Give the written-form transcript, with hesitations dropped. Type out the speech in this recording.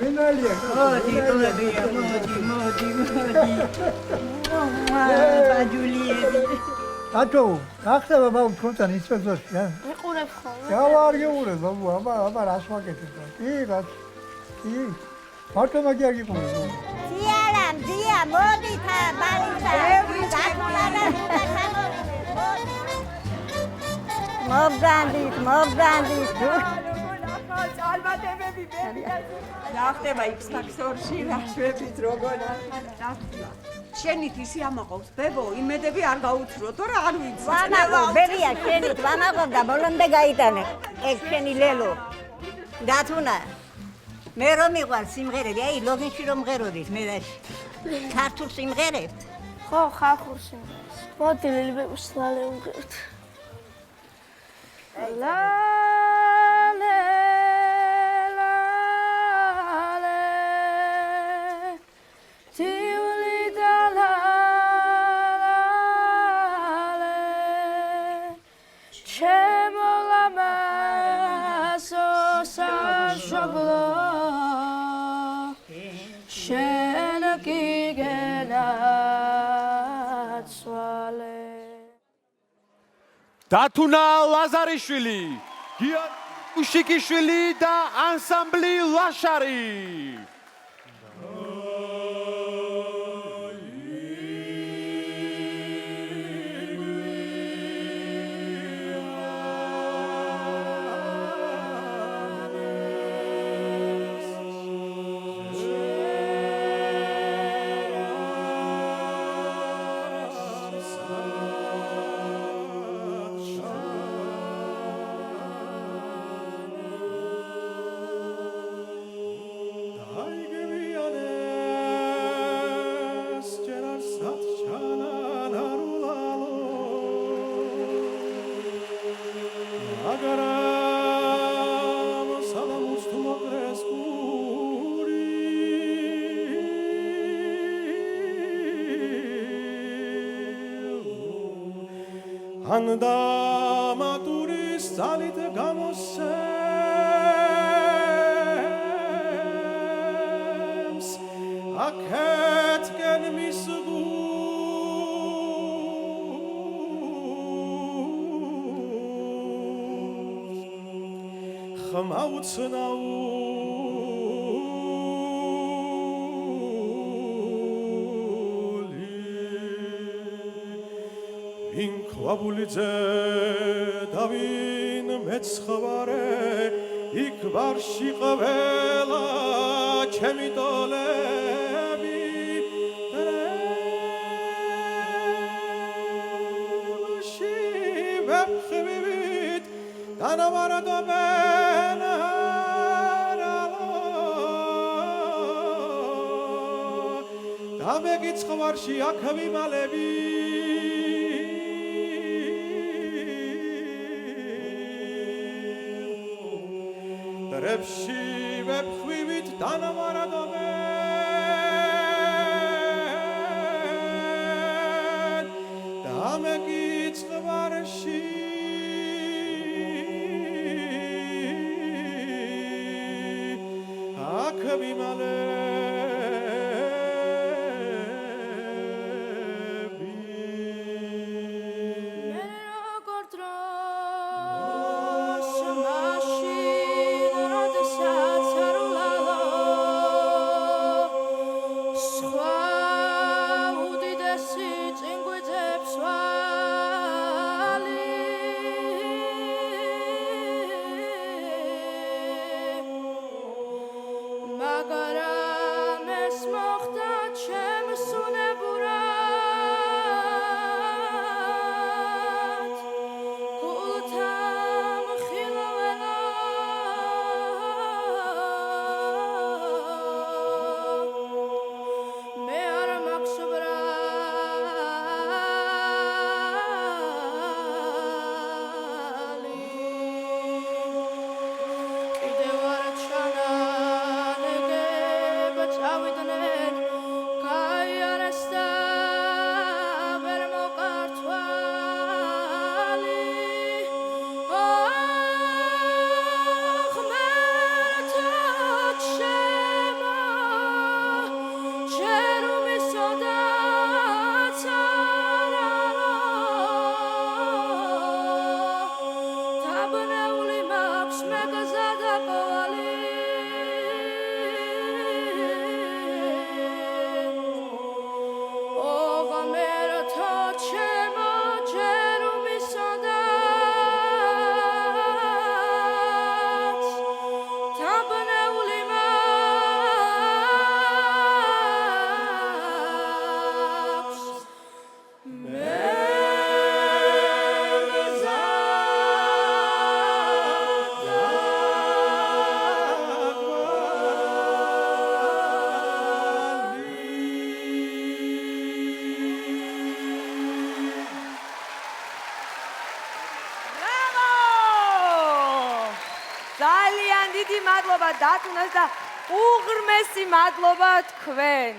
ვინალია? მოდი. ბაჯულიები. ათო, ახლა ბაბა თქვენ ინსპექტორში, რა? ვიყურებ ხოლმე. გავარგეურე ბაბა, აბა რას ვაკეთებ? კი, რაც. კი. მარტო მაგია გიყურე. დიალამ, მოდი თა ბალისა. დათულანა მოგდანდის. წალმადებები ბებია. რა ხდება X-ფაქტორში, რა შვებით როგორ ახლა. შენით ისი ამაყობს ბებო, იმედები არ გაუცრო, თორე არ ვიცი. ვამაყობ, ბებია, შენით ვამაყობ და ბოლომდე გაიტანე. ეგ შენი ლელო. დათუნა. მე რომ მიყვარ სიმღერები, აი ლოგინში რომ მღეროდით მე და ქართულ სიმღერებს. ხო, ხალხურ სიმღერებს. მოდი ლელიბე უსლალე უმღერთ. დათუნა ლაზარიშვილი, გიორგი უშიკიშვილი და ანსამბლი ლაშარი. ანდამატურის ძალით გამოსცემს აქეთკენ მის გულს ვინ ქვაბულიძე და ვინ მეცხვარე იქ ბარში ყველა ჩემი ტოლები დრემში ვეფხვივით დანავარდობენ და მეგიცხვარში აქ ვიმალები რებში ვეფხვივით დანავარდობენ და მეგიცხვარში აქ ვიმალები სხვა უდიდესი წინგვიძებს ვარ ძალიან დიდი მადლობა დათუნას და უღრმესი მადლობა თქვენ.